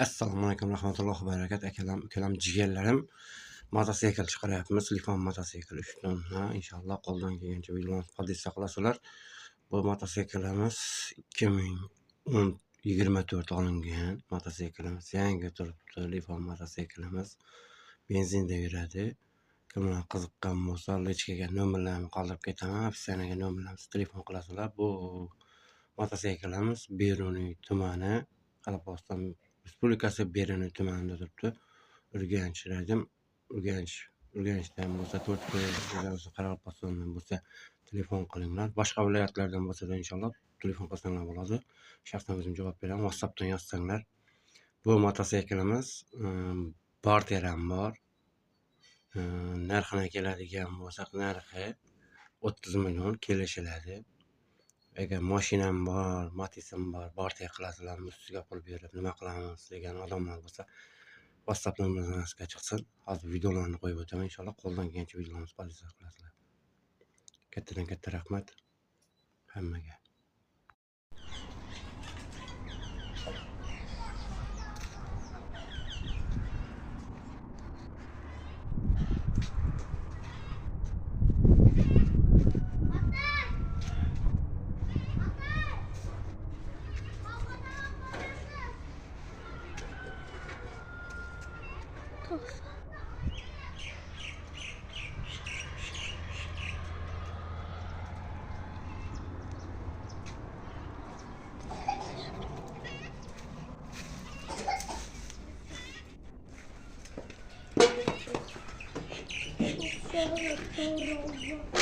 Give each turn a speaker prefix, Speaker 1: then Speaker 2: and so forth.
Speaker 1: Assalomu alaykum, rahmatullohi va barakatuh. Akalam, ukalam, jigarlarim, motosikl chiqaryapmiz. Lifan motosikl 3 tonna. Inshaalloh qo'ldan kelgancha videolarni podisa qilasizlar. Bu mototsiklimiz 2024 olingan mototsiklimiz. Yangi turibdi. Lifan mototsiklimiz. Benzinda yuradi. Kimlar qiziqqan bo'lsa, lechkaga nomerlarni qoldirib ketaman. Afisanaga nomerlarimizni telefon qilasizlar. Bu mototsiklimiz Beruniy tumani, Qoraqalpog'iston Respublikasi Beruniy tumanida turibdi. Urganch radim. Urganchdan bo'lsa, To'rtko'ldan bo'lsa, Qoraqalpog'istondan bo'lsa telefon qilinglar. Boshqa viloyatlardan bo'lsa-da inshaalloh telefon qilsanglar bo'ladi. Shaxsan o'zim javob beraman. WhatsAppdan yozsanglar. Bu mototsiklimiz barter ham bor. Narxini keladigan bo'lsak, narxi 30 million kelishiladi. Agar mashinam bor, Matiz'im bor, barter qilasizlar, ustiga pul berib nima qilamiz degan odamlar bo'lsa, WhatsApp nomerimizga chiqsin. Hozir videolarni qo'yib o'taman. Inshaalloh qo'ldan kelgancha videolarni podisa qilasizlar. Kattadan katta rahmat hammaga.
Speaker 2: Çok